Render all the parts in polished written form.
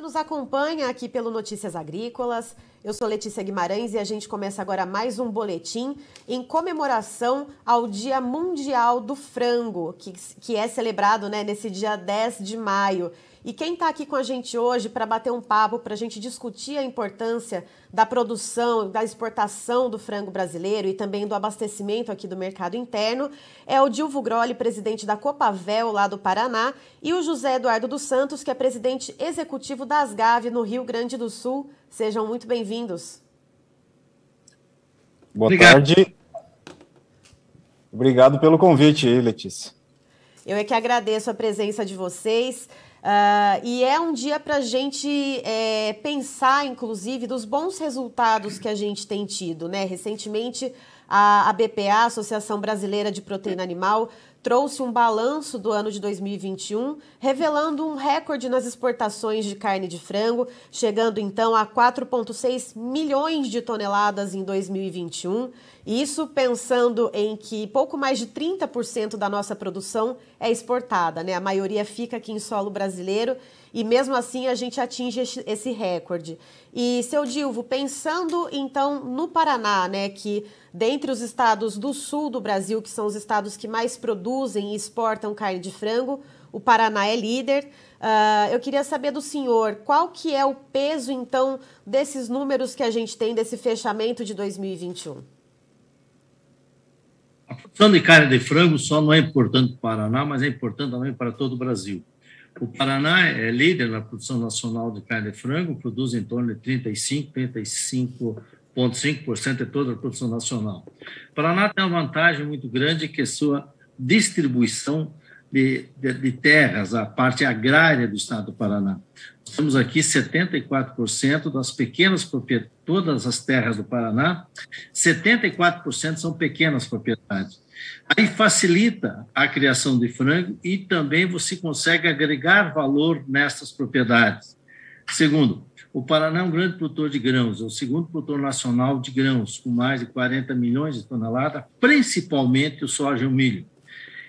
Que nos acompanha aqui pelo Notícias Agrícolas. Eu sou Letícia Guimarães e a gente começa agora mais um boletim em comemoração ao Dia Mundial do Frango, que é celebrado, né, nesse dia 10 de maio. E quem está aqui com a gente hoje para bater um papo, para a gente discutir a importância da produção, da exportação do frango brasileiro e também do abastecimento aqui do mercado interno, é o Dilvo Grolli, presidente da Copavel, lá do Paraná, e o José Eduardo dos Santos, que é presidente executivo da Asgave, no Rio Grande do Sul. Sejam muito bem-vindos. Boa tarde. Obrigado pelo convite aí, Letícia. Eu é que agradeço a presença de vocês. E é um dia para a gente pensar, inclusive, dos bons resultados que a gente tem tido, né? Recentemente, a BPA, Associação Brasileira de Proteína Animal, trouxe um balanço do ano de 2021, revelando um recorde nas exportações de carne de frango, chegando então a 4,6 milhões de toneladas em 2021. Isso pensando em que pouco mais de 30% da nossa produção é exportada, né? A maioria fica aqui em solo brasileiro e mesmo assim a gente atinge esse recorde. E, seu Dilvo, pensando então no Paraná, né, que dentre os estados do sul do Brasil, que são os estados que mais produzem e exportam carne de frango, o Paraná é líder. Eu queria saber do senhor qual que é o peso então desses números que a gente tem desse fechamento de 2021. A produção de carne de frango só não é importante para o Paraná, mas é importante também para todo o Brasil. O Paraná é líder na produção nacional de carne de frango, produz em torno de 35,5% de toda a produção nacional. O Paraná tem uma vantagem muito grande, que é a sua distribuição de terras, a parte agrária do estado do Paraná. Nós temos aqui 74% das pequenas propriedades, todas as terras do Paraná, 74% são pequenas propriedades. Aí facilita a criação de frango e também você consegue agregar valor nessas propriedades. Segundo, o Paraná é um grande produtor de grãos, é o segundo produtor nacional de grãos, com mais de 40 milhões de toneladas, principalmente o soja e o milho.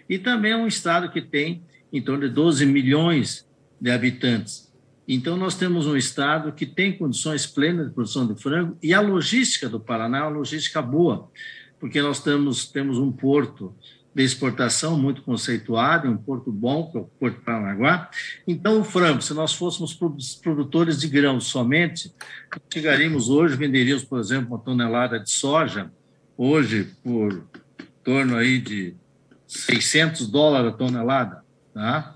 E também é um estado que tem em torno de 12 milhões de habitantes. Então, nós temos um estado que tem condições plenas de produção de frango e a logística do Paraná é uma logística boa, porque nós temos um porto de exportação muito conceituado, um porto bom, que é o Porto de Paranaguá. Então, o frango, se nós fôssemos produtores de grãos somente, chegaríamos hoje, venderíamos, por exemplo, uma tonelada de soja, hoje, por torno aí de $600 a tonelada, tá?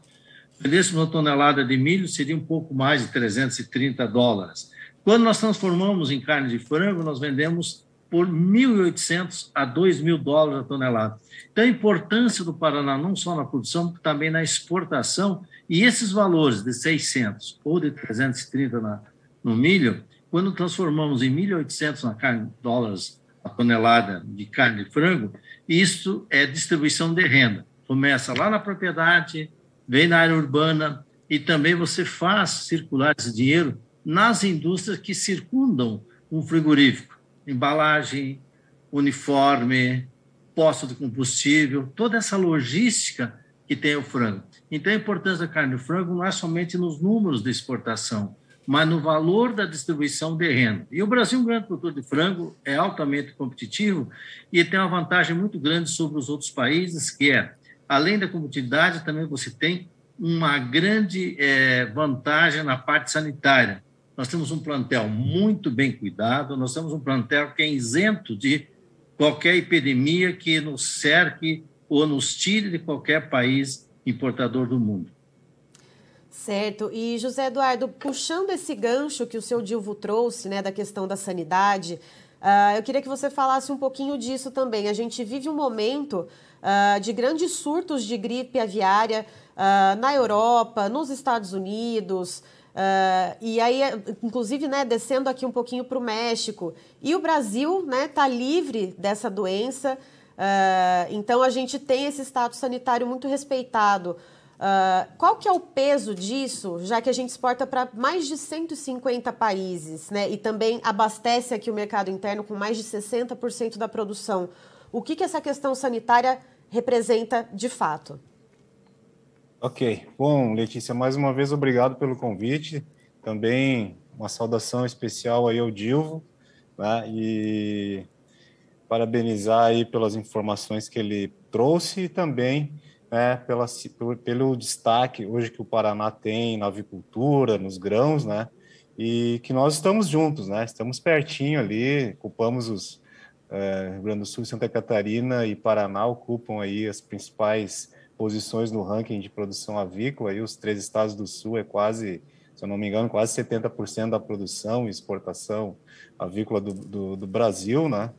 Se vendêssemos uma tonelada de milho, seria um pouco mais de $330. Quando nós transformamos em carne de frango, nós vendemos por $1.800 a $2.000 a tonelada. Então, a importância do Paraná, não só na produção, mas também na exportação, e esses valores de 600 ou de 330 no milho, quando transformamos em $1.800 a tonelada de carne de frango, isso é distribuição de renda. Começa lá na propriedade, vem na área urbana, e também você faz circular esse dinheiro nas indústrias que circundam um frigorífico. Embalagem, uniforme, posto de combustível, toda essa logística que tem o frango. Então, a importância da carne de frango não é somente nos números de exportação, mas no valor da distribuição de renda. E o Brasil, um grande produtor de frango, é altamente competitivo e tem uma vantagem muito grande sobre os outros países, que é, além da competitividade, também você tem uma grande vantagem na parte sanitária. Nós temos um plantel muito bem cuidado, nós temos um plantel que é isento de qualquer epidemia que nos cerque ou nos tire de qualquer país importador do mundo. Certo. E, José Eduardo, puxando esse gancho que o seu Dilvo trouxe, né, da questão da sanidade, eu queria que você falasse um pouquinho disso também. A gente vive um momento de grandes surtos de gripe aviária na Europa, nos Estados Unidos, e aí, inclusive, né, descendo aqui um pouquinho para o México. E o Brasil, né, está livre dessa doença, então a gente tem esse status sanitário muito respeitado. Qual que é o peso disso, já que a gente exporta para mais de 150 países, né, e também abastece aqui o mercado interno com mais de 60% da produção? O que essa questão sanitária representa de fato? Ok. Bom, Letícia, mais uma vez, obrigado pelo convite. também uma saudação especial aí ao Dilvo, né? E parabenizar aí pelas informações que ele trouxe e também, né, pelo destaque hoje que o Paraná tem na avicultura, nos grãos, né? E que nós estamos juntos, né? Estamos pertinho ali, ocupamos Rio Grande do Sul, Santa Catarina e Paraná ocupam aí as principais posições no ranking de produção avícola, e os 3 estados do Sul é quase, se eu não me engano, quase 70% da produção e exportação avícola do Brasil, né?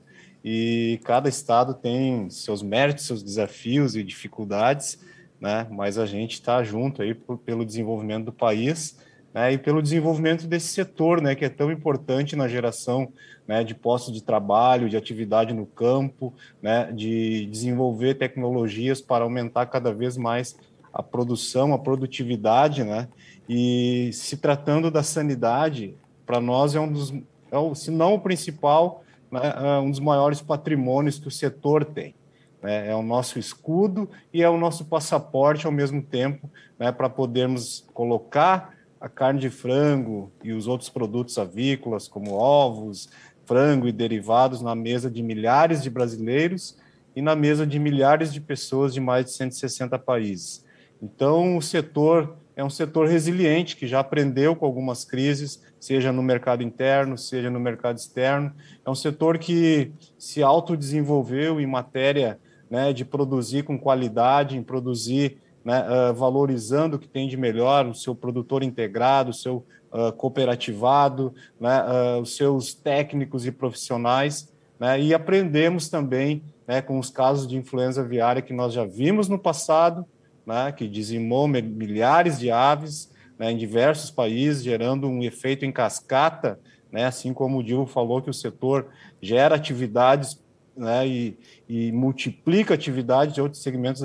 E cada estado tem seus méritos, seus desafios e dificuldades, né? Mas a gente está junto aí pelo desenvolvimento do país, né? E pelo desenvolvimento desse setor, né? Que é tão importante na geração, né? De postos de trabalho, de atividade no campo, né? De desenvolver tecnologias para aumentar cada vez mais a produção, a produtividade, né? E se tratando da sanidade, para nós se não o principal, né, é um dos maiores patrimônios que o setor tem, né? É o nosso escudo e é o nosso passaporte ao mesmo tempo, né, para podermos colocar a carne de frango e os outros produtos avícolas, como ovos, frango e derivados, na mesa de milhares de brasileiros e na mesa de milhares de pessoas de mais de 160 países. Então, o setor é um setor resiliente, que já aprendeu com algumas crises, seja no mercado interno, seja no mercado externo. É um setor que se autodesenvolveu em matéria, né, de produzir com qualidade, em produzir, né, valorizando o que tem de melhor, o seu produtor integrado, o seu cooperativado, né, os seus técnicos e profissionais, né, e aprendemos também, né, com os casos de influenza aviária que nós já vimos no passado, né, que dizimou milhares de aves, né, em diversos países, gerando um efeito em cascata, né, assim como o Dilma falou, que o setor gera atividades, né, e multiplica atividades de outros segmentos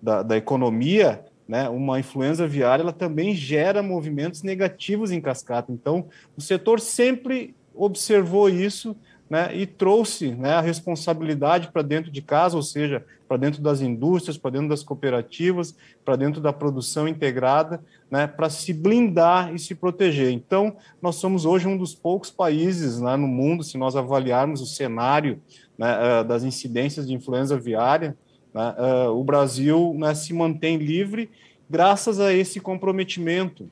da economia, né. Uma influenza aviária ela também gera movimentos negativos em cascata. Então, o setor sempre observou isso, né, e trouxe, né, a responsabilidade para dentro de casa, ou seja, para dentro das indústrias, para dentro das cooperativas, para dentro da produção integrada, né, para se blindar e se proteger. Então, nós somos hoje um dos poucos países, né, no mundo, se nós avaliarmos o cenário, né, das incidências de influenza aviária, né, o Brasil, né, se mantém livre graças a esse comprometimento,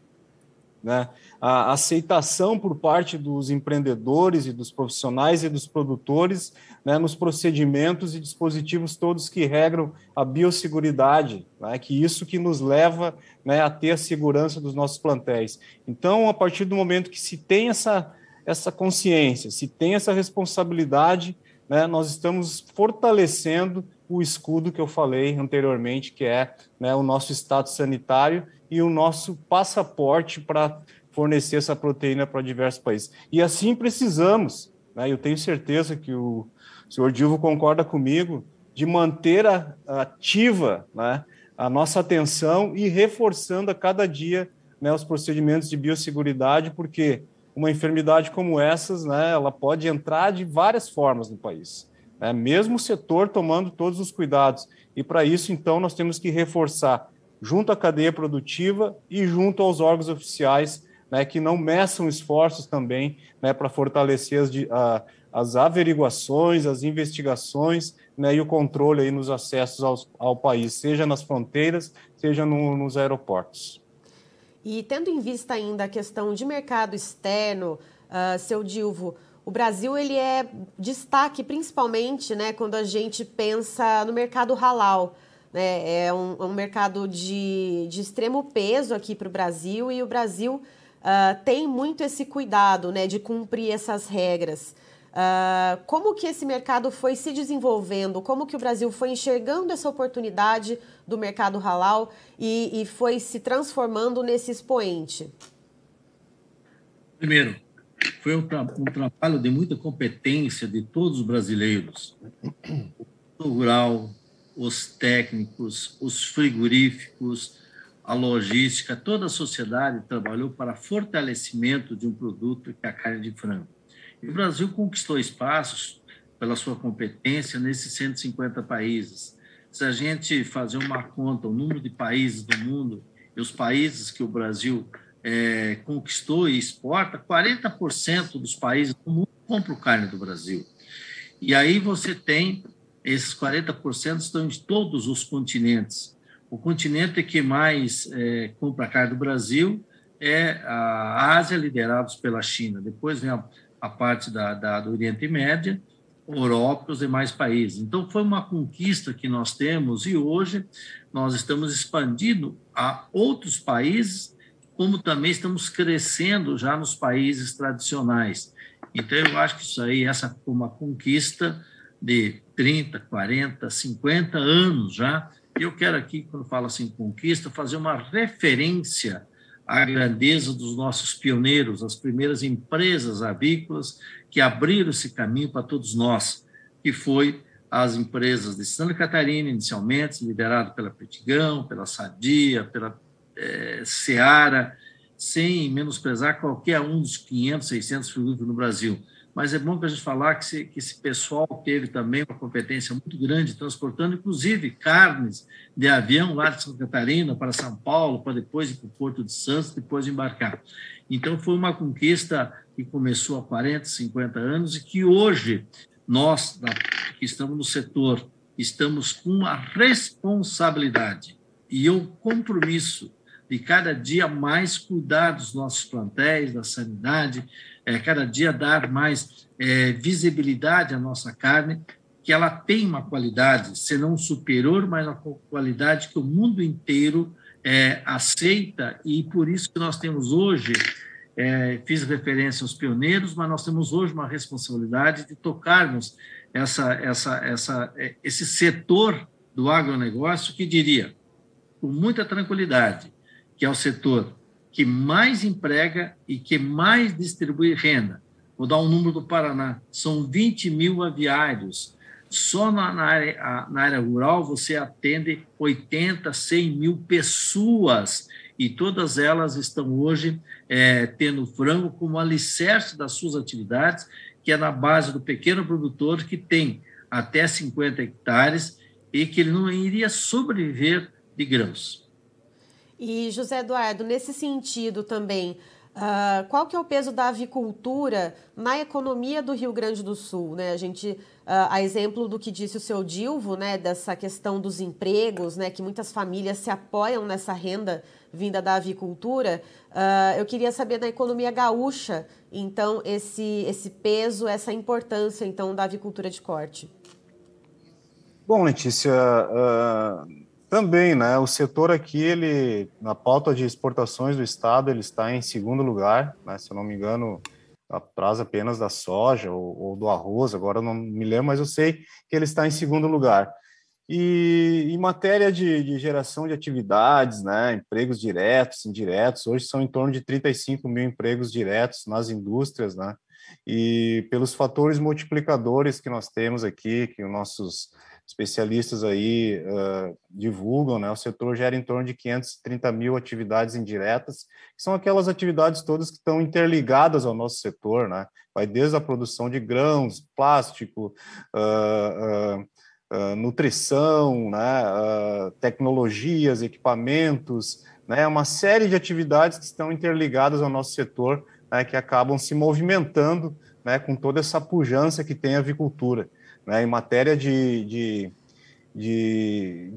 né? A aceitação por parte dos empreendedores e dos profissionais e dos produtores, né, nos procedimentos e dispositivos todos que regram a biosseguridade, né, que isso que nos leva, né, a ter a segurança dos nossos plantéis. Então, a partir do momento que se tem essa consciência, se tem essa responsabilidade, né, nós estamos fortalecendo o escudo que eu falei anteriormente, que é, né, o nosso status sanitário e o nosso passaporte para fornecer essa proteína para diversos países. E assim precisamos, né, eu tenho certeza que o senhor Dilvo concorda comigo, de manter ativa, né, a nossa atenção e reforçando a cada dia, né, os procedimentos de biosseguridade, porque uma enfermidade como essas, né, ela pode entrar de várias formas no país, né, mesmo o setor tomando todos os cuidados. E para isso, então, nós temos que reforçar junto à cadeia produtiva e junto aos órgãos oficiais, né, que não meçam esforços também, né, para fortalecer as averiguações, as investigações, né, e o controle aí nos acessos ao país, seja nas fronteiras, seja nos aeroportos. E tendo em vista ainda a questão de mercado externo, seu Dilvo, o Brasil ele é destaque principalmente, né, quando a gente pensa no mercado halal. Né, é um mercado de extremo peso aqui para o Brasil, e o Brasil tem muito esse cuidado, né, de cumprir essas regras. Como que esse mercado foi se desenvolvendo? Como que o Brasil foi enxergando essa oportunidade do mercado halal e foi se transformando nesse expoente? Primeiro, foi um trabalho de muita competência de todos os brasileiros. O rural, os técnicos, os frigoríficos, a logística, toda a sociedade trabalhou para fortalecimento de um produto que é a carne de frango. E o Brasil conquistou espaços pela sua competência nesses 150 países. Se a gente fazer uma conta, o número de países do mundo e os países que o Brasil conquistou e exporta, 40% dos países do mundo compram carne do Brasil. E aí você tem esses 40% estão em todos os continentes. O continente que mais compra carne do Brasil é a Ásia, liderados pela China. Depois vem a parte do Oriente Médio, Europa e os demais países. Então, foi uma conquista que nós temos e hoje nós estamos expandindo a outros países, como também estamos crescendo já nos países tradicionais. Então, eu acho que isso aí, essa foi uma conquista de 30, 40, 50 anos já. E eu quero aqui, quando falo assim conquista, fazer uma referência à grandeza dos nossos pioneiros, as primeiras empresas avícolas que abriram esse caminho para todos nós, que foi as empresas de Santa Catarina, inicialmente, liderado pela Petigão, pela Sadia, pela Seara, sem menosprezar qualquer um dos 500, 600 frigoríficos no Brasil. Mas é bom que a gente falar que esse pessoal teve também uma competência muito grande, transportando, inclusive, carnes de avião lá de Santa Catarina para São Paulo, para depois ir para o Porto de Santos, depois embarcar. Então, foi uma conquista que começou há 40, 50 anos e que hoje nós, que estamos no setor, estamos com a responsabilidade e o compromisso de cada dia mais cuidar dos nossos plantéis, da sanidade, cada dia dar mais visibilidade à nossa carne, que ela tem uma qualidade, se não superior, mas uma qualidade que o mundo inteiro aceita, e por isso que nós temos hoje, fiz referência aos pioneiros, mas nós temos hoje uma responsabilidade de tocarmos esse setor do agronegócio, que diria, com muita tranquilidade, que é o setor que mais emprega e que mais distribui renda. Vou dar um número do Paraná, são 20 mil aviários. Só na área rural você atende 80, 100 mil pessoas, e todas elas estão hoje tendo frango como alicerce das suas atividades, que é na base do pequeno produtor que tem até 50 hectares e que ele não iria sobreviver de grãos. E, José Eduardo, nesse sentido também, qual que é o peso da avicultura na economia do Rio Grande do Sul, né? A gente, a exemplo do que disse o seu Dilvo, né, dessa questão dos empregos, né, que muitas famílias se apoiam nessa renda vinda da avicultura, eu queria saber da economia gaúcha, então, esse peso, essa importância, então, da avicultura de corte. Bom, Letícia, também, né, o setor aqui, ele, na pauta de exportações do estado, ele está em segundo lugar, né, se eu não me engano, atrás apenas da soja ou do arroz, agora eu não me lembro, mas eu sei que ele está em segundo lugar. E em matéria de geração de atividades, né, empregos diretos, indiretos, hoje são em torno de 35 mil empregos diretos nas indústrias, né, e pelos fatores multiplicadores que nós temos aqui, que os nossos especialistas aí divulgam, né, o setor gera em torno de 530 mil atividades indiretas, que são aquelas atividades todas que estão interligadas ao nosso setor, né, vai desde a produção de grãos, plástico, nutrição, né, tecnologias, equipamentos, né, uma série de atividades que estão interligadas ao nosso setor, né, que acabam se movimentando, né, com toda essa pujança que tem a avicultura. Né, em matéria de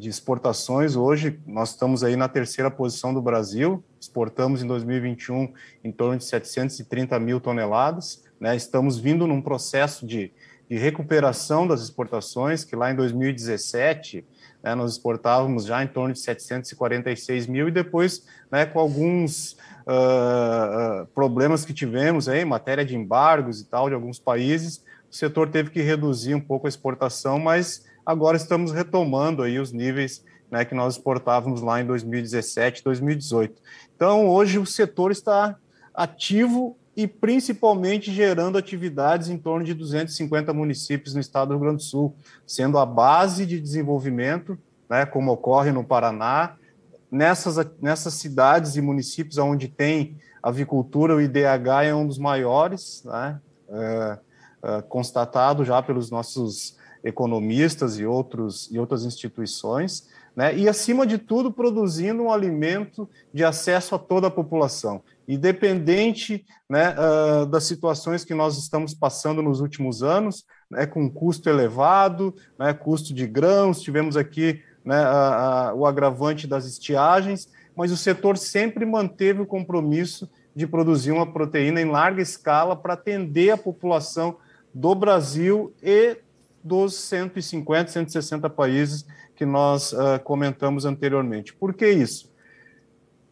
exportações, hoje nós estamos aí na terceira posição do Brasil, exportamos em 2021 em torno de 730 mil toneladas, né, estamos vindo num processo de recuperação das exportações, que lá em 2017, né, nós exportávamos já em torno de 746 mil, e depois, né, com alguns problemas que tivemos aí, em matéria de embargos e tal, de alguns países, o setor teve que reduzir um pouco a exportação, mas agora estamos retomando aí os níveis, né, que nós exportávamos lá em 2017, 2018. Então, hoje o setor está ativo e principalmente gerando atividades em torno de 250 municípios no estado do Rio Grande do Sul, sendo a base de desenvolvimento, né, como ocorre no Paraná. Nessas cidades e municípios onde tem avicultura, o IDH é um dos maiores, né, constatado já pelos nossos economistas e outras instituições, né? E, acima de tudo, produzindo um alimento de acesso a toda a população, independente, né, das situações que nós estamos passando nos últimos anos, né, com custo elevado, né, custo de grãos, tivemos aqui, né, o agravante das estiagens, mas o setor sempre manteve o compromisso de produzir uma proteína em larga escala para atender a população do Brasil e dos 150, 160 países que nós comentamos anteriormente. Por que isso?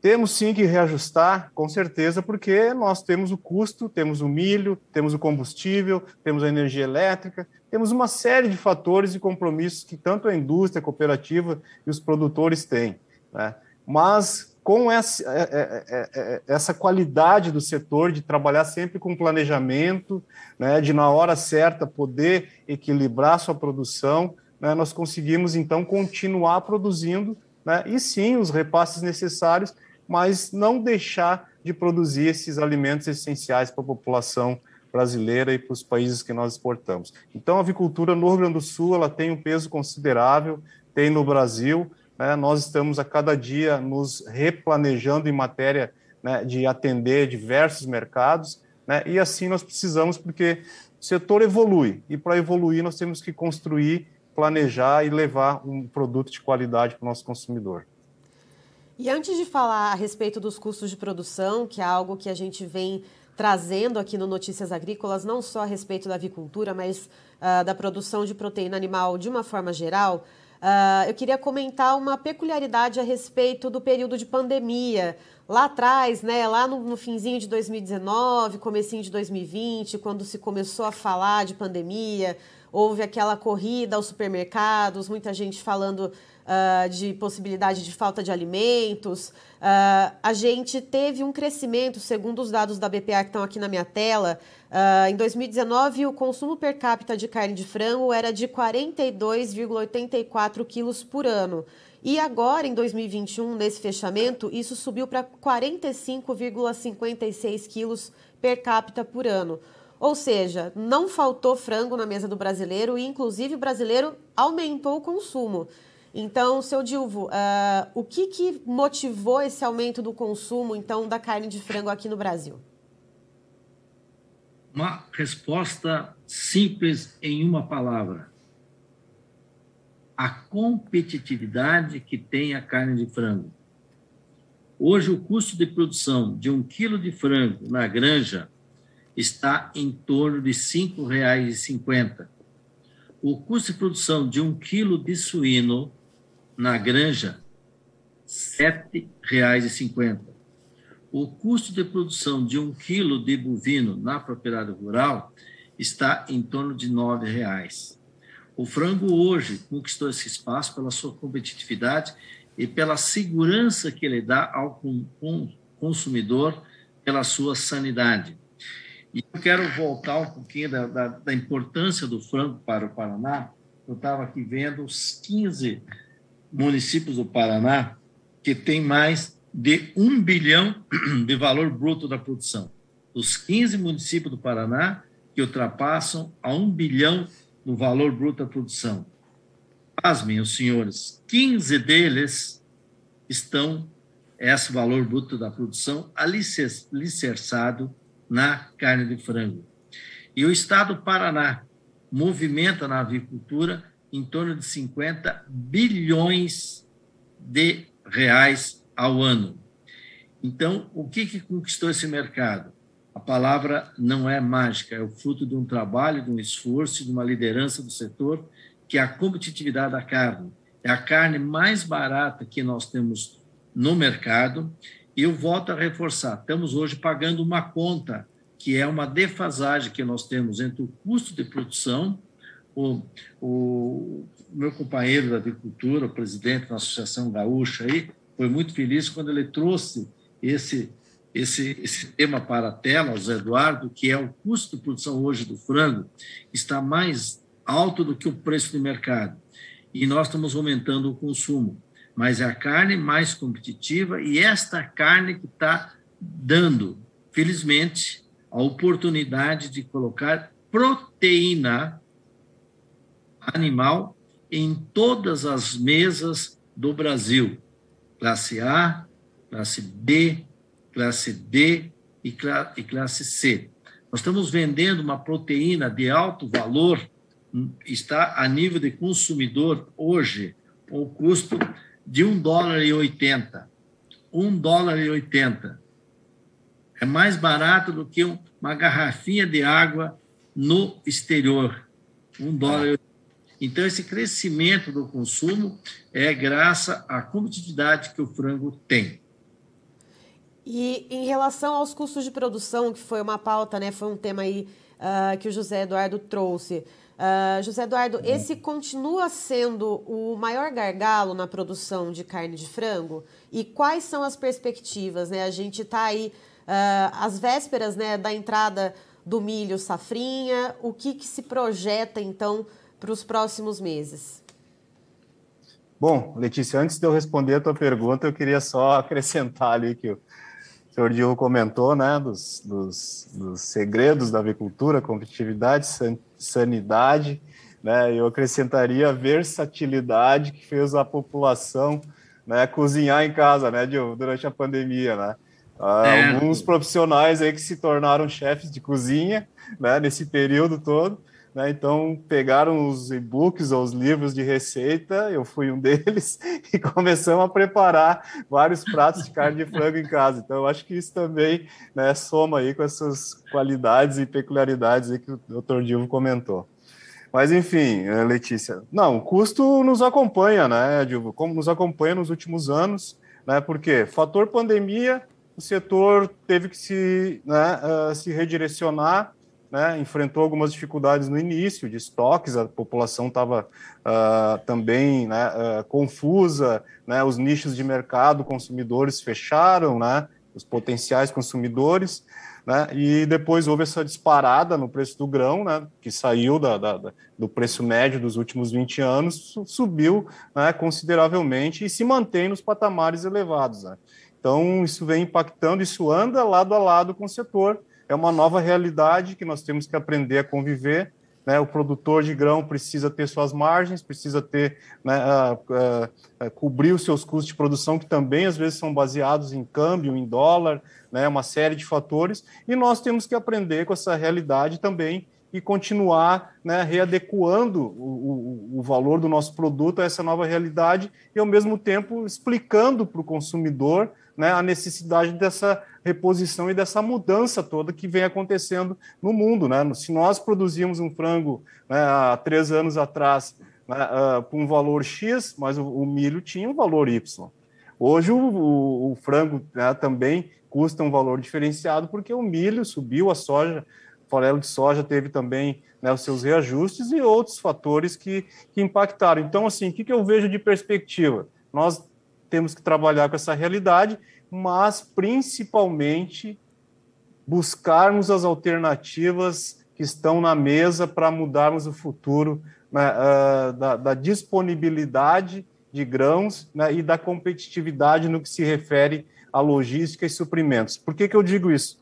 Temos sim que reajustar, com certeza, porque nós temos o custo, temos o milho, temos o combustível, temos a energia elétrica, temos uma série de fatores e compromissos que tanto a indústria, a cooperativa e os produtores têm, né? Mas com essa qualidade do setor de trabalhar sempre com planejamento, né, de na hora certa poder equilibrar sua produção, né, nós conseguimos então continuar produzindo, né, e sim os repasses necessários, mas não deixar de produzir esses alimentos essenciais para a população brasileira e para os países que nós exportamos. Então, a avicultura no Rio Grande do Sul ela tem um peso considerável, tem no Brasil, né? Nós estamos a cada dia nos replanejando em matéria, né, de atender diversos mercados, né? E assim nós precisamos, porque o setor evolui, e para evoluir nós temos que construir, planejar e levar um produto de qualidade para o nosso consumidor. E antes de falar a respeito dos custos de produção, que é algo que a gente vem trazendo aqui no Notícias Agrícolas, não só a respeito da avicultura, mas da produção de proteína animal de uma forma geral, eu queria comentar uma peculiaridade a respeito do período de pandemia. Lá atrás, né, lá no finzinho de 2019, comecinho de 2020, quando se começou a falar de pandemia, houve aquela corrida aos supermercados, muita gente falando de possibilidade de falta de alimentos. A gente teve um crescimento, segundo os dados da BPA que estão aqui na minha tela. Em 2019, o consumo per capita de carne de frango era de 42,84 quilos por ano. E agora, em 2021, nesse fechamento, isso subiu para 45,56 quilos per capita por ano. Ou seja, não faltou frango na mesa do brasileiro e, inclusive, o brasileiro aumentou o consumo. Então, seu Dilvo, o que motivou esse aumento do consumo, então, da carne de frango aqui no Brasil? Uma resposta simples em uma palavra: a competitividade que tem a carne de frango. Hoje, o custo de produção de 1 quilo de frango na granja está em torno de R$ 5,50. O custo de produção de 1 quilo de suíno na granja, R$ 7,50. O custo de produção de 1 quilo de bovino na propriedade rural está em torno de R$ 9,00. O frango hoje conquistou esse espaço pela sua competitividade e pela segurança que ele dá ao consumidor, pela sua sanidade. E eu quero voltar um pouquinho da importância do frango para o Paraná. Eu estava aqui vendo os 15 municípios do Paraná que tem mais de 1 bilhão de valor bruto da produção. Os 15 municípios do Paraná que ultrapassam a 1 bilhão no valor bruto da produção. Pasmem, os senhores, 15 deles estão, esse valor bruto da produção, alicerçado na carne de frango. E o estado do Paraná movimenta na avicultura em torno de 50 bilhões de reais ao ano. Então, o que conquistou esse mercado? A palavra não é mágica, é o fruto de um trabalho, de um esforço, de uma liderança do setor, que é a competitividade da carne. É a carne mais barata que nós temos no mercado. E eu volto a reforçar, estamos hoje pagando uma conta, que é uma defasagem que nós temos entre o custo de produção. O meu companheiro da agricultura, o presidente da Associação Gaúcha, aí, foi muito feliz quando ele trouxe esse tema para a tela, o Zé Eduardo, que é o custo de produção hoje do frango, está mais alto do que o preço de mercado. E nós estamos aumentando o consumo. Mas é a carne mais competitiva e esta carne que está dando, felizmente, a oportunidade de colocar proteína animal em todas as mesas do Brasil, classe A, classe B, classe D e classe C. Nós estamos vendendo uma proteína de alto valor, está a nível de consumidor hoje, o custo de $1,80. $1,80. É mais barato do que uma garrafinha de água no exterior. $1,80. Então, esse crescimento do consumo é graças à competitividade que o frango tem. E em relação aos custos de produção, que foi uma pauta, né, foi um tema aí que o José Eduardo trouxe. José Eduardo, esse continua sendo o maior gargalo na produção de carne de frango? E quais são as perspectivas, né? A gente está aí às vésperas, né, da entrada do milho safrinha. O que se projeta, então, para os próximos meses? Bom, Letícia, antes de eu responder a tua pergunta, eu queria só acrescentar ali que o senhor Diogo comentou, né, dos segredos da avicultura, competitividade, sanidade, né, eu acrescentaria a versatilidade que fez a população, né, cozinhar em casa, né, Diogo, durante a pandemia, né. Alguns profissionais aí que se tornaram chefes de cozinha, né, nesse período todo, né, então pegaram os e-books ou os livros de receita, eu fui um deles, e começamos a preparar vários pratos de carne de frango em casa. Então eu acho que isso também, né, soma aí com essas qualidades e peculiaridades aí que o Dr. Dilma comentou. Mas enfim, Letícia, não, o custo nos acompanha, né, Dilma, como nos acompanha nos últimos anos, né, porque fator pandemia, o setor teve que se redirecionar, né, enfrentou algumas dificuldades no início de estoques, a população estava também, né, confusa, né, os nichos de mercado, consumidores fecharam, né, os potenciais consumidores, né, e depois houve essa disparada no preço do grão, né, que saiu do preço médio dos últimos 20 anos, subiu, né, consideravelmente e se mantém nos patamares elevados, né. Então, isso vem impactando, isso anda lado a lado com o setor. É uma nova realidade que nós temos que aprender a conviver, né? O produtor de grão precisa ter suas margens, precisa ter, né, cobrir os seus custos de produção, que também às vezes são baseados em câmbio, em dólar, né, uma série de fatores, e nós temos que aprender com essa realidade também e continuar, né, readequando o valor do nosso produto a essa nova realidade e, ao mesmo tempo, explicando para o consumidor, né, a necessidade dessa reposição e dessa mudança toda que vem acontecendo no mundo, né? Se nós produzimos um frango, né, há 3 anos atrás, né, com um valor X, mas o milho tinha um valor Y. Hoje o frango, né, também custa um valor diferenciado porque o milho subiu, a soja, o farelo de soja teve também, né, os seus reajustes e outros fatores que impactaram. Então, assim, o que eu vejo de perspectiva? Nós temos que trabalhar com essa realidade, mas principalmente buscarmos as alternativas que estão na mesa para mudarmos o futuro, né, da disponibilidade de grãos, né, e da competitividade no que se refere à logística e suprimentos. Por que eu digo isso?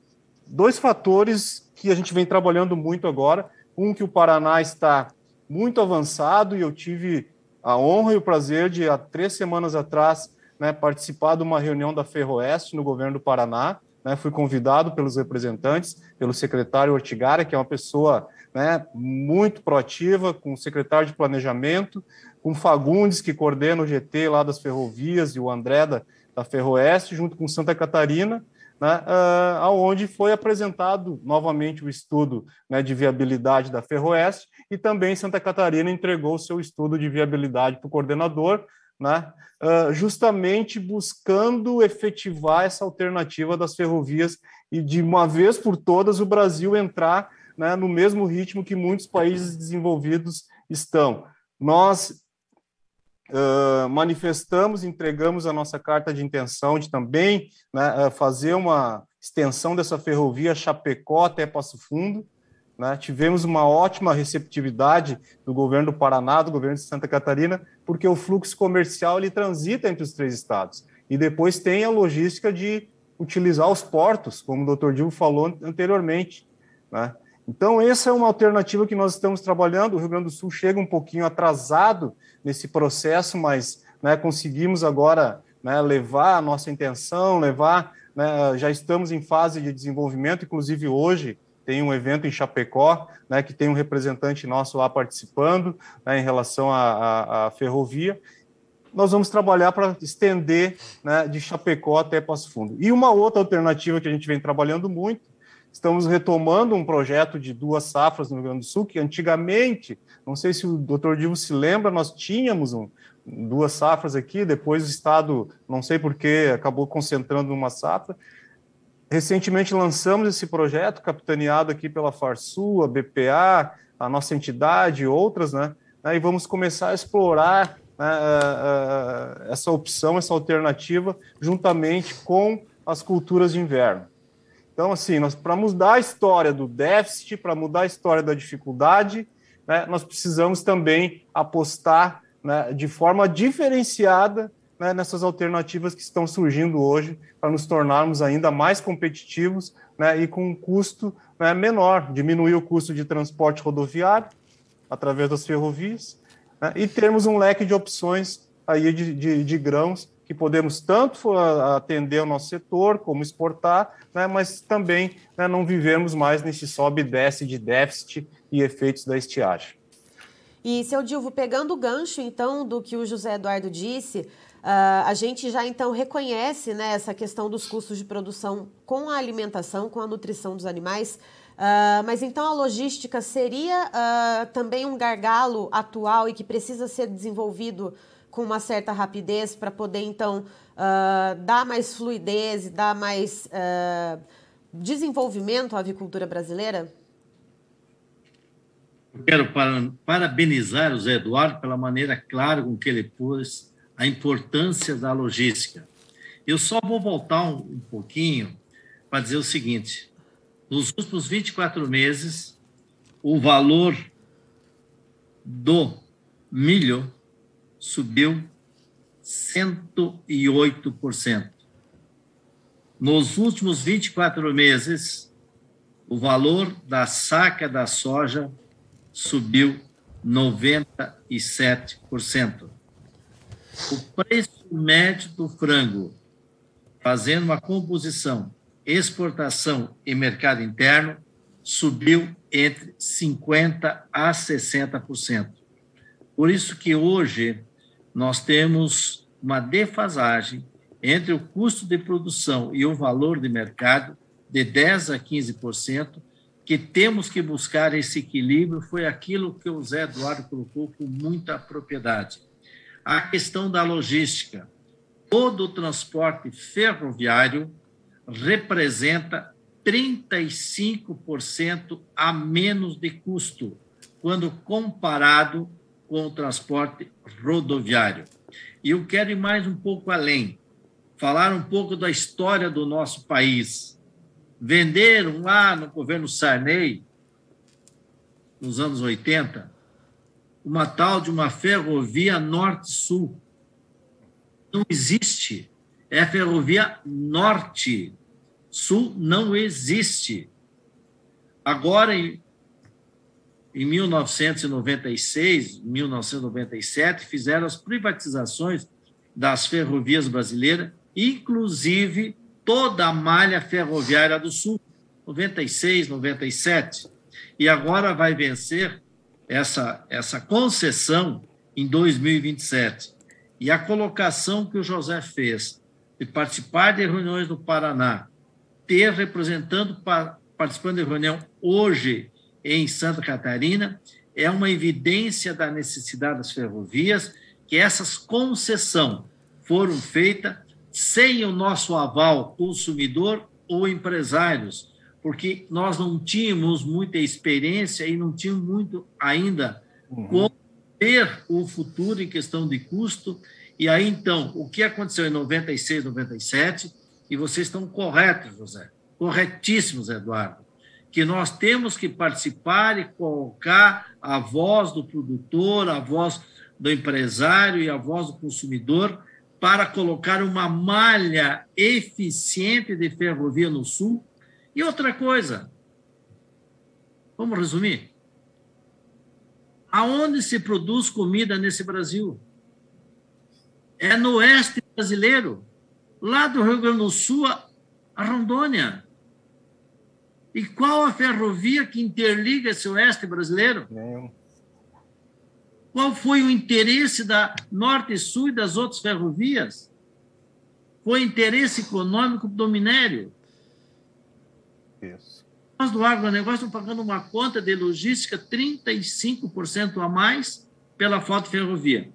2 fatores que a gente vem trabalhando muito agora, um que o Paraná está muito avançado, e eu tive a honra e o prazer de, há 3 semanas atrás, né, participar de uma reunião da Ferroeste no governo do Paraná, né, fui convidado pelos representantes, pelo secretário Ortigara, que é uma pessoa, né, muito proativa, com o secretário de Planejamento, com Fagundes, que coordena o GT lá das ferrovias, e o André da Ferroeste, junto com Santa Catarina, né, onde foi apresentado novamente o estudo, né, de viabilidade da Ferroeste, e também Santa Catarina entregou o seu estudo de viabilidade para o coordenador, né, justamente buscando efetivar essa alternativa das ferrovias e, de uma vez por todas, o Brasil entrar, né, no mesmo ritmo que muitos países desenvolvidos estão. Nós manifestamos, entregamos a nossa carta de intenção de também, né, fazer uma extensão dessa ferrovia Chapecó até Passo Fundo, né? Tivemos uma ótima receptividade do governo do Paraná, do governo de Santa Catarina, porque o fluxo comercial ele transita entre os 3 estados. E depois tem a logística de utilizar os portos, como o Dr. Dilma falou anteriormente, né? Então, essa é uma alternativa que nós estamos trabalhando. O Rio Grande do Sul chega um pouquinho atrasado nesse processo, mas, né, conseguimos agora, né, levar a nossa intenção, né, já estamos em fase de desenvolvimento, inclusive hoje tem um evento em Chapecó, né, que tem um representante nosso lá participando, né, em relação à ferrovia. Nós vamos trabalhar para estender, né, de Chapecó até Passo Fundo. E uma outra alternativa que a gente vem trabalhando muito, estamos retomando um projeto de 2 safras no Rio Grande do Sul, que antigamente, não sei se o doutor Divo se lembra, nós tínhamos 2 safras aqui, depois o Estado, não sei por que, acabou concentrando numa safra. Recentemente lançamos esse projeto, capitaneado aqui pela Farsul, a BPA, a nossa entidade e outras, né? E vamos começar a explorar, né, essa opção, essa alternativa, juntamente com as culturas de inverno. Então, assim, para mudar a história do déficit, para mudar a história da dificuldade, né, nós precisamos também apostar, né, de forma diferenciada, né, nessas alternativas que estão surgindo hoje, para nos tornarmos ainda mais competitivos, né, e com um custo, né, menor, diminuir o custo de transporte rodoviário através das ferrovias, né, e termos um leque de opções aí de grãos que podemos tanto atender o nosso setor, como exportar, né, mas também, né, não vivemos mais nesse sobe e desce de déficit e efeitos da estiagem. E, seu Dilvo, pegando o gancho, então, do que o José Eduardo disse, a gente já, então, reconhece, né, essa questão dos custos de produção com a alimentação, com a nutrição dos animais, mas, então, a logística seria também um gargalo atual e que precisa ser desenvolvido com uma certa rapidez para poder, então, dar mais fluidez e dar mais desenvolvimento à avicultura brasileira? Eu quero parabenizar o Zé Eduardo pela maneira clara com que ele pôs a importância da logística. Eu só vou voltar um pouquinho para dizer o seguinte: nos últimos 24 meses, o valor do milho subiu 108%. Nos últimos 24 meses, o valor da saca da soja subiu 97%. O preço médio do frango, fazendo uma composição, exportação e mercado interno, subiu entre 50% a 60%. Por isso que hoje nós temos uma defasagem entre o custo de produção e o valor de mercado de 10% a 15%, que temos que buscar esse equilíbrio. Foi aquilo que o Zé Eduardo colocou com muita propriedade. A questão da logística. Todo o transporte ferroviário representa 35% a menos de custo, quando comparado com o transporte rodoviário. E eu quero ir mais um pouco além, falar um pouco da história do nosso país. Venderam lá no governo Sarney, nos anos 80, uma tal de uma ferrovia norte-sul. Não existe. É ferrovia norte. Sul não existe. Agora, em 1996, 1997, fizeram as privatizações das ferrovias brasileiras, inclusive toda a malha ferroviária do Sul, 96, 97. E agora vai vencer essa concessão em 2027. E a colocação que o José fez de participar de reuniões no Paraná, ter participando de reunião hoje em Santa Catarina, é uma evidência da necessidade das ferrovias, que essas concessões foram feitas sem o nosso aval consumidor ou empresários, porque nós não tínhamos muita experiência e não tínhamos muito ainda como ver o futuro em questão de custo. E aí, então, o que aconteceu em 96, 97, e vocês estão corretos, José, corretíssimos, Eduardo, que nós temos que participar e colocar a voz do produtor, a voz do empresário e a voz do consumidor para colocar uma malha eficiente de ferrovia no Sul. E outra coisa, Vamos resumir? Aonde se produz comida nesse Brasil? É no oeste brasileiro, lá do Rio Grande do Sul a Rondônia. E qual a ferrovia que interliga esse oeste brasileiro? Qual foi o interesse da Norte e Sul e das outras ferrovias? Foi interesse econômico do minério. Isso. Nós do agronegócio estamos pagando uma conta de logística 35% a mais pela ferrovia.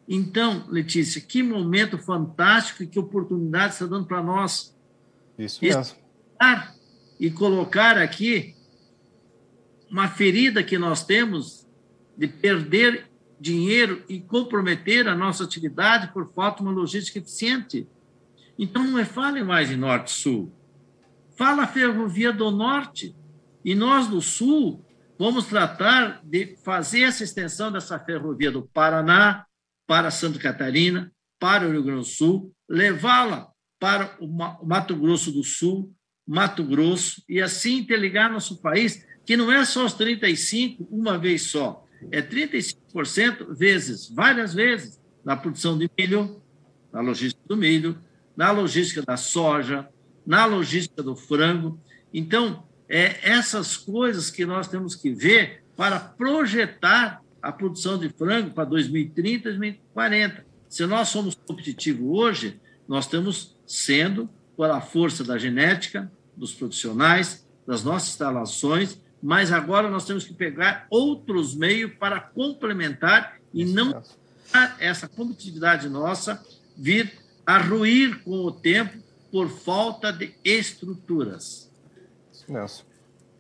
Então, Letícia, que momento fantástico e que oportunidade está dando para nós. Isso mesmo. E colocar aqui uma ferida que nós temos de perder dinheiro e comprometer a nossa atividade por falta de uma logística eficiente. Então, não fale mais em Norte-Sul. Fala a Ferrovia do Norte. E nós, do Sul, vamos tratar de fazer essa extensão dessa ferrovia do Paraná para Santa Catarina, para o Rio Grande do Sul, levá-la para o Mato Grosso do Sul, Mato Grosso, e assim interligar nosso país, que não é só os 35% uma vez só, é 35% várias vezes, na produção de milho, na logística do milho, na logística da soja, na logística do frango. Então, essas coisas que nós temos que ver para projetar a produção de frango para 2030, 2040. Se nós somos competitivos hoje, nós estamos sendo pela força da genética, dos profissionais, das nossas instalações, mas agora nós temos que pegar outros meios para complementar e não essa competitividade nossa vir a ruir com o tempo por falta de estruturas. Isso.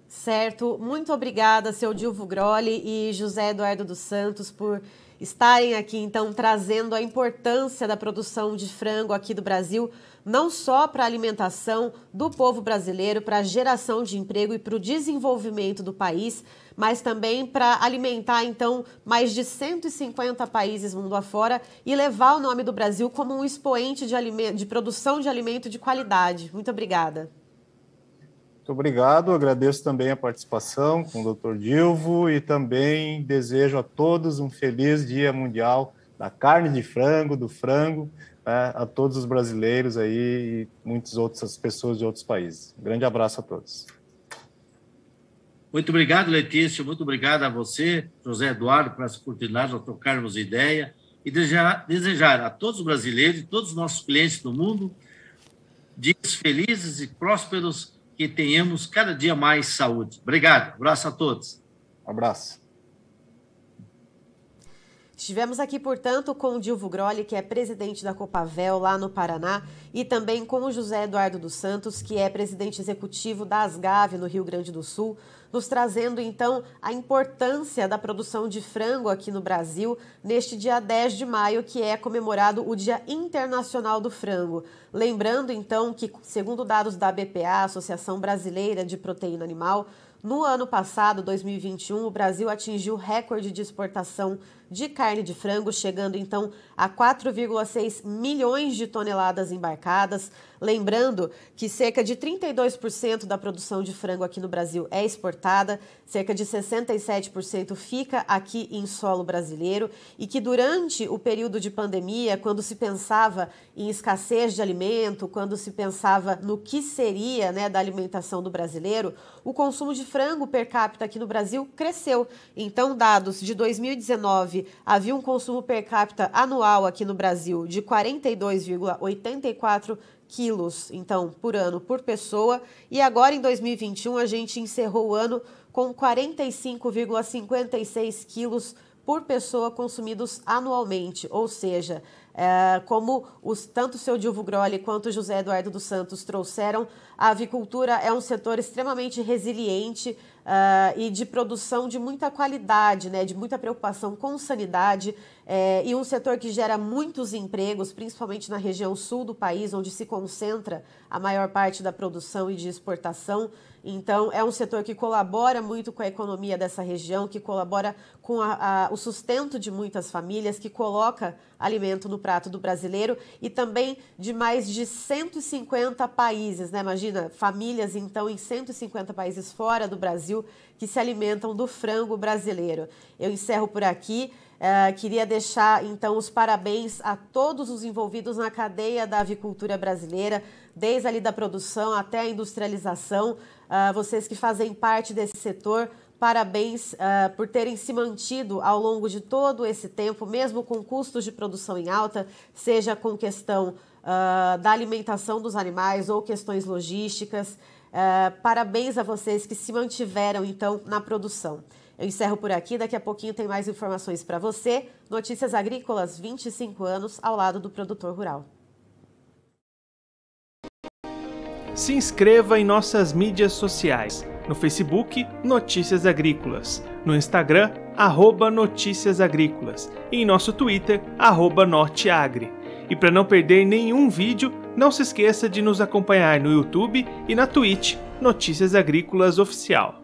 Certo. Muito obrigada, seu Dilvo Grolli e José Eduardo dos Santos, por estarem aqui, então, trazendo a importância da produção de frango aqui do Brasil, não só para a alimentação do povo brasileiro, para a geração de emprego e para o desenvolvimento do país, mas também para alimentar, então, mais de 150 países mundo afora e levar o nome do Brasil como um expoente de produção de alimento de qualidade. Muito obrigada. Muito obrigado, agradeço também a participação com o Dr. Dilvo e também desejo a todos um feliz Dia Mundial da Carne de Frango, do frango, né, a todos os brasileiros aí e muitas outras pessoas de outros países. Um grande abraço a todos. Muito obrigado, Letícia, muito obrigado a você, José Eduardo, por essa oportunidade de trocarmos ideia e desejar a todos os brasileiros e todos os nossos clientes do mundo dias felizes e prósperos, que tenhamos cada dia mais saúde. Obrigado. Abraço a todos. Um abraço. Estivemos aqui, portanto, com o Dilvo Grolli, que é presidente da Copavel, lá no Paraná, e também com o José Eduardo dos Santos, que é presidente executivo da Asgave, no Rio Grande do Sul, nos trazendo, então, a importância da produção de frango aqui no Brasil, neste dia 10 de maio, que é comemorado o Dia Internacional do Frango. Lembrando, então, que, segundo dados da BPA, Associação Brasileira de Proteína Animal, no ano passado, 2021, o Brasil atingiu recorde de exportação de carne de frango, chegando então a 4,6 milhões de toneladas embarcadas. Lembrando que cerca de 32% da produção de frango aqui no Brasil é exportada, cerca de 67% fica aqui em solo brasileiro e que durante o período de pandemia, quando se pensava em escassez de alimento, quando se pensava no que seria, né, da alimentação do brasileiro, o consumo de frango per capita aqui no Brasil cresceu. Então, dados de 2019, havia um consumo per capita anual aqui no Brasil de 42,84 quilos, então, por ano, por pessoa. E agora, em 2021, a gente encerrou o ano com 45,56 quilos por pessoa consumidos anualmente, ou seja, como tanto o seu Dilvo Grolli quanto o José Eduardo dos Santos trouxeram, a avicultura é um setor extremamente resiliente e de produção de muita qualidade, né, de muita preocupação com sanidade, e um setor que gera muitos empregos, principalmente na região sul do país, onde se concentra a maior parte da produção e de exportação. Então, é um setor que colabora muito com a economia dessa região, que colabora com o sustento de muitas famílias, que coloca alimento no prato do brasileiro e também de mais de 150 países, né? Imagina, famílias, então, em 150 países fora do Brasil que se alimentam do frango brasileiro. Eu encerro por aqui. Queria deixar, então, os parabéns a todos os envolvidos na cadeia da avicultura brasileira, desde ali da produção até a industrialização. Vocês que fazem parte desse setor, parabéns por terem se mantido ao longo de todo esse tempo, mesmo com custos de produção em alta, seja com questão da alimentação dos animais ou questões logísticas. Parabéns a vocês que se mantiveram, então, na produção. Eu encerro por aqui, daqui a pouquinho tem mais informações para você. Notícias Agrícolas, 25 anos ao lado do produtor rural. Se inscreva em nossas mídias sociais. No Facebook, Notícias Agrícolas. No Instagram, @Notícias Agrícolas. E em nosso Twitter, @Norteagri. E para não perder nenhum vídeo, não se esqueça de nos acompanhar no YouTube e na Twitch, Notícias Agrícolas Oficial.